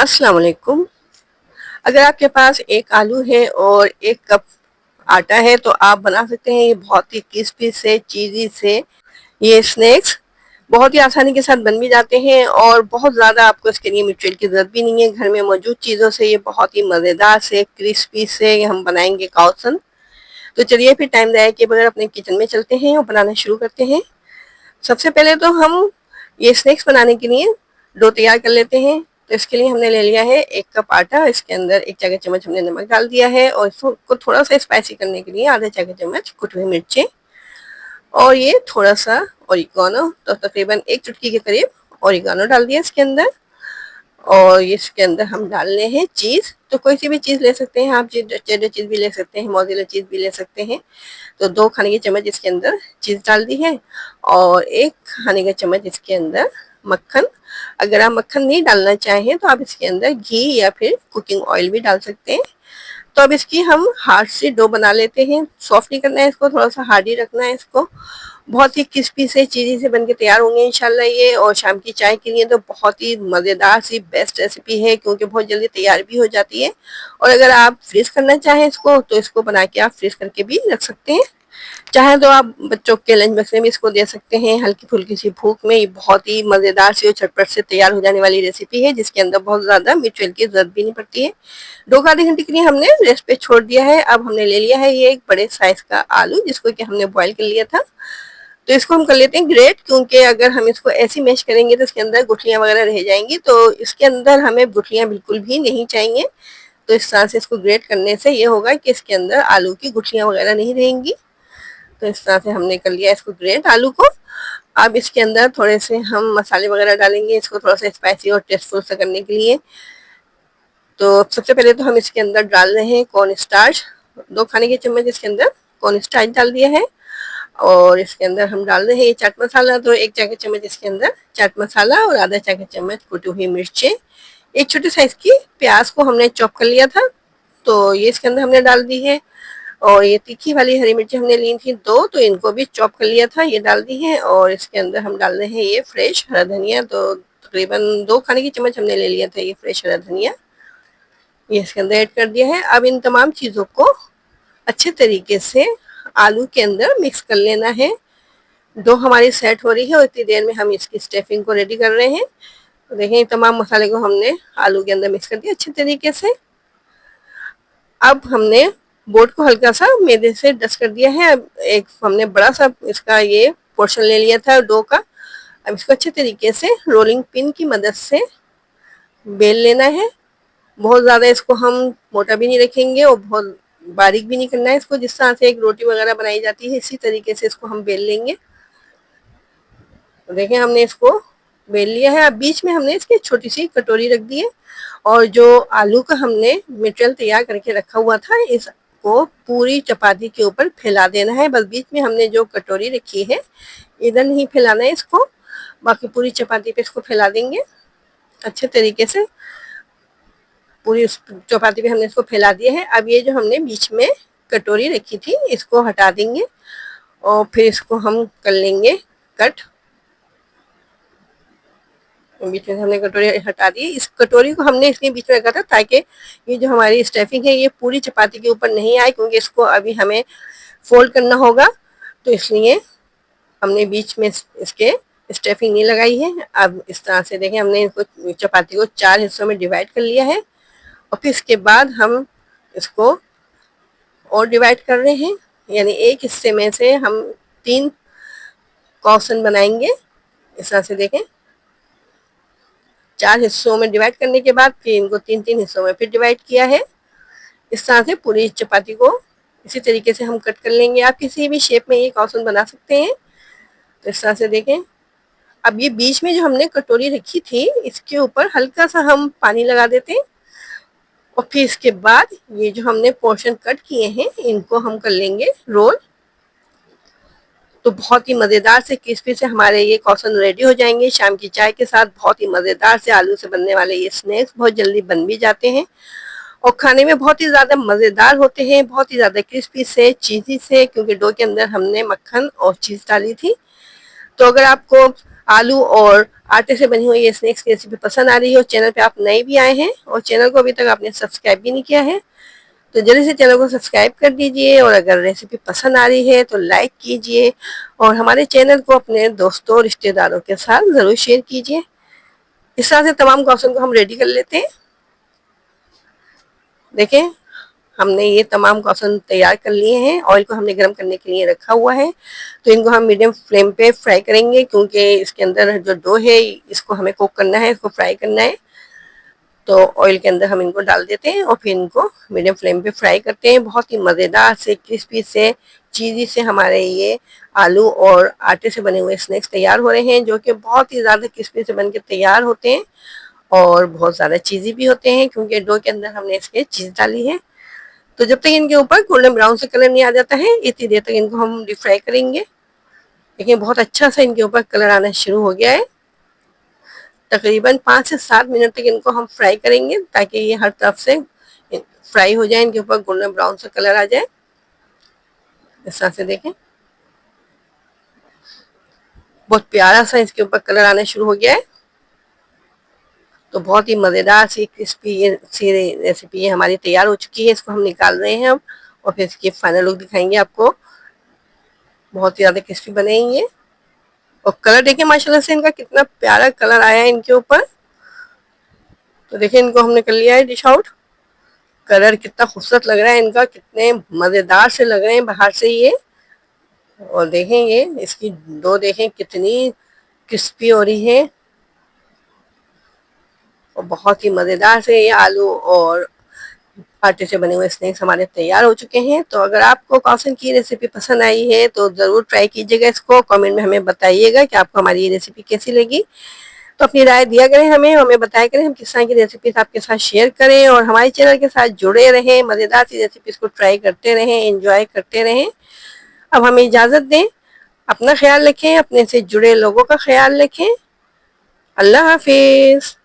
अस्सलाम वालेकुम। अगर आपके पास एक आलू है और 1 कप आटा है तो आप बना सकते हैं ये बहुत ही क्रिस्पी से चीज़ी से ये स्नैक्स बहुत ही आसानी के साथ बन भी जाते हैं और बहुत ज़्यादा आपको इसके लिए मटेरियल की ज़रूरत भी नहीं है। घर में मौजूद चीज़ों से ये बहुत ही मज़ेदार से क्रिस्पी से हम बनाएंगे काउसन। तो चलिए फिर टाइम ज़ाया किए बगैर अपने किचन में चलते हैं और बनाना शुरू करते हैं। सबसे पहले तो हम ये स्नैक्स बनाने के लिए डो तैयार कर लेते हैं। तो इसके लिए हमने ले लिया है 1 कप आटा, इसके अंदर 1 चाय का चम्मच हमने नमक डाल दिया है और इसको थोड़ा सा स्पाइसी करने के लिए आधा चाय का चम्मच कुटी हुई मिर्चें और ये थोड़ा सा ओरिगानो, तो तकरीबन 1 चुटकी के करीब ओरिगानो डाल दिया इसके अंदर। और इसके अंदर हम डाल रहे हैं चीज़, तो कोई सी भी चीज़ ले सकते हैं आप, चेडर चीज़ भी ले सकते हैं, मोज़रेला चीज़ भी ले सकते हैं। तो 2 खाने के चम्मच इसके अंदर चीज़ डाल दी है और 1 खाने का चम्मच इसके अंदर मक्खन। अगर आप मक्खन नहीं डालना चाहें तो आप इसके अंदर घी या फिर कुकिंग ऑयल भी डाल सकते हैं। तो अब इसकी हम हार्ड से डो बना लेते हैं। सॉफ्ट नहीं करना है इसको, थोड़ा सा हार्ड ही रखना है इसको। बहुत ही क्रिस्पी से चीज़ी से बनके तैयार होंगे इंशाल्लाह ये। और शाम की चाय के लिए तो बहुत ही मज़ेदार सी बेस्ट रेसिपी है क्योंकि बहुत जल्दी तैयार भी हो जाती है। और अगर आप फ्रीज करना चाहें इसको तो इसको बना के आप फ्रीज करके भी रख सकते हैं। चाहे तो आप बच्चों के लंच बॉक्स में भी इसको दे सकते हैं हल्की फुल्की सी भूख में। ये बहुत ही मज़ेदार सी और झटपट से तैयार हो जाने वाली रेसिपी है जिसके अंदर बहुत ज़्यादा मटेरियल की ज़रूरत भी नहीं पड़ती है। 2 आधे घंटे के लिए हमने रेस्ट पे छोड़ दिया है। अब हमने ले लिया है ये एक बड़े साइज का आलू जिसको कि हमने बॉईल कर लिया था। तो इसको हम कर लेते हैं ग्रेट, क्योंकि अगर हम इसको ऐसे मैश करेंगे तो इसके अंदर गुठलियाँ वगैरह रह जाएंगी, तो इसके अंदर हमें गुठलियाँ बिल्कुल भी नहीं चाहिए। तो इस तरह से इसको ग्रेट करने से ये होगा कि इसके अंदर आलू की गुठलियाँ वगैरह नहीं रहेंगी। तो इस तरह से हमने कर लिया इसको ग्रेट आलू को। अब इसके अंदर थोड़े से हम मसाले वगैरह डालेंगे इसको थोड़ा सा स्पाइसी और टेस्टफुल सा करने के लिए। तो सबसे पहले तो हम इसके अंदर डाल रहे हैं कॉर्न स्टार्च। 2 खाने के चम्मच इसके अंदर कॉर्न स्टार्च डाल दिया है। और इसके अंदर हम डाल रहे हैं ये चाट मसाला, तो 1 चाय का चम्मच इसके अंदर चाट मसाला और आधा चाय का चम्मच कुटी हुई मिर्चें। एक छोटे साइज की प्याज को हमने चॉप कर लिया था तो ये इसके अंदर हमने डाल दी है। और ये तीखी वाली हरी मिर्ची हमने ली थी 2, तो इनको भी चॉप कर लिया था, ये डाल दी है। और इसके अंदर हम डाल रहे हैं ये फ्रेश हरा धनिया, तो तकरीबन 2 खाने की चम्मच हमने ले लिया था ये फ्रेश हरा धनिया, ये इसके अंदर ऐड कर दिया है। अब इन तमाम चीज़ों को अच्छे तरीके से आलू के अंदर मिक्स कर लेना है। डो हमारी सेट हो रही है और इतनी देर में हम इसकी स्टफिंग को रेडी कर रहे हैं। तो देखें तमाम मसाले को हमने आलू के अंदर मिक्स कर दिया अच्छे तरीके से। अब हमने बोर्ड को हल्का सा मैदे से डस्ट कर दिया है। अब एक हमने बड़ा सा इसका ये पोर्शन ले लिया था डो का। अब इसको अच्छे तरीके से रोलिंग पिन की मदद से बेल लेना है। बहुत ज़्यादा इसको हम मोटा भी नहीं रखेंगे और बहुत बारीक भी नहीं करना है इसको। जिस तरह से एक रोटी वगैरह बनाई जाती है इसी तरीके से इसको हम बेल लेंगे। तो देखें हमने इसको बेल लिया है। अब बीच में हमने इसकी छोटी सी कटोरी रख दी है और जो आलू का हमने मटेरियल तैयार करके रखा हुआ था इसको पूरी चपाती के ऊपर फैला देना है। बस बीच में हमने जो कटोरी रखी है इधर नहीं फैलाना है इसको, बाकी पूरी चपाती पे इसको फैला देंगे अच्छे तरीके से। पूरी चपाती पे हमने इसको फैला दिया है। अब ये जो हमने बीच में कटोरी रखी थी इसको हटा देंगे और फिर इसको हम कर लेंगे कट। बीच में हमने कटोरी हटा दी। इस कटोरी को हमने इसलिए बीच में रखा था ताकि ये जो हमारी स्टफिंग है ये पूरी चपाती के ऊपर नहीं आए, क्योंकि इसको अभी हमें फोल्ड करना होगा, तो इसलिए हमने बीच में इसके स्टफिंग नहीं लगाई है। अब इस तरह से देखें हमने इसको चपाती को 4 हिस्सों में डिवाइड कर लिया है और फिर इसके बाद हम इसको और डिवाइड कर रहे हैं, यानी एक हिस्से में से हम 3 कॉर्सन बनाएंगे। इस तरह से देखें 4 हिस्सों में डिवाइड करने के बाद फिर इनको 3-3 हिस्सों में फिर डिवाइड किया है। इस तरह से पूरी चपाती को इसी तरीके से हम कट कर लेंगे। आप किसी भी शेप में ये कॉर्सन बना सकते हैं। तो इस तरह से देखें। अब ये बीच में जो हमने कटोरी रखी थी इसके ऊपर हल्का सा हम पानी लगा देते हैं और फिर इसके बाद ये जो हमने पोर्शन कट किए हैं इनको हम कर लेंगे रोल। तो बहुत ही मज़ेदार से क्रिस्पी से हमारे ये कॉर्सन रेडी हो जाएंगे शाम की चाय के साथ। बहुत ही मज़ेदार से आलू से बनने वाले ये स्नैक्स बहुत जल्दी बन भी जाते हैं और खाने में बहुत ही ज़्यादा मज़ेदार होते हैं, बहुत ही ज़्यादा क्रिस्पी से चीज़ी से, क्योंकि डो के अंदर हमने मक्खन और चीज़ डाली थी। तो अगर आपको आलू और आटे से बनी हुई ये स्नैक्स की रेसिपी पसंद आ रही हो, चैनल पे आप नए भी आए हैं और चैनल को अभी तक आपने सब्सक्राइब भी नहीं किया है, तो जल्दी से चैनल को सब्सक्राइब कर दीजिए। और अगर रेसिपी पसंद आ रही है तो लाइक कीजिए और हमारे चैनल को अपने दोस्तों और रिश्तेदारों के साथ ज़रूर शेयर कीजिए। इस तरह से तमाम क्वेश्चन को हम रेडी कर लेते हैं। देखें, हमने ये तमाम क्वेश्चन तैयार कर लिए हैं। ऑयल को हमने गर्म करने के लिए रखा हुआ है, तो इनको हम मीडियम फ्लेम पे फ्राई करेंगे, क्योंकि इसके अंदर जो डो है इसको हमें कुक करना है, इसको फ्राई करना है। तो ऑयल के अंदर हम इनको डाल देते हैं और फिर इनको मीडियम फ्लेम पे फ्राई करते हैं। बहुत ही मज़ेदार से, क्रिस्पी से, चीज़ी से हमारे ये आलू और आटे से बने हुए स्नैक्स तैयार हो रहे हैं, जो कि बहुत ही ज़्यादा क्रिस्पी से बन के तैयार होते हैं और बहुत ज़्यादा चीज़ी भी होते हैं, क्योंकि डो के अंदर हमने इसके चीज़ डाली है। तो जब तक इनके ऊपर गोल्डन ब्राउन से कलर नहीं आ जाता है, इतनी देर तक इनको हम डीप फ्राई करेंगे। देखिए, बहुत अच्छा सा इनके ऊपर कलर आना शुरू हो गया है। तकरीबन 5 से 7 मिनट तक इनको हम फ्राई करेंगे, ताकि ये हर तरफ से फ्राई हो जाए, इनके ऊपर गोल्डन ब्राउन सा कलर आ जाए। इस तरह से देखें, बहुत प्यारा सा इसके ऊपर कलर आना शुरू हो गया है। तो बहुत ही मज़ेदार सी क्रिस्पी ये सी रेसिपी हमारी तैयार हो चुकी है। इसको हम निकाल रहे हैं अब और फिर इसकी फाइनल लुक दिखाएंगे आपको। बहुत ही ज़्यादा क्रिस्पी बने हैं ये, और कलर देखिए माशाल्लाह से इनका कितना प्यारा कलर आया है इनके ऊपर। तो देखिए, इनको हमने कर लिया है डिश आउट। कलर कितना खूबसूरत लग रहा है इनका, कितने मज़ेदार से लग रहे हैं बाहर से ये। और देखें, ये इसकी डो देखें कितनी क्रिस्पी हो रही है, और बहुत ही मज़ेदार से ये आलू और आटे से बने हुए स्नैक्स हमारे तैयार हो चुके हैं। तो अगर आपको कॉसन की रेसिपी पसंद आई है तो ज़रूर ट्राई कीजिएगा इसको। कमेंट में हमें बताइएगा कि आपको हमारी ये रेसिपी कैसी लगी। तो अपनी राय दिया करें हमें बताया करें, हम किस तरह की रेसिपीज आपके साथ शेयर करें, और हमारे चैनल के साथ जुड़े रहें, मज़ेदार सी रेसिपीज को ट्राई करते रहें, एंजॉय करते रहें। अब हमें इजाज़त दें। अपना ख्याल रखें, अपने से जुड़े लोगों का ख्याल रखें। अल्लाह हाफिज़।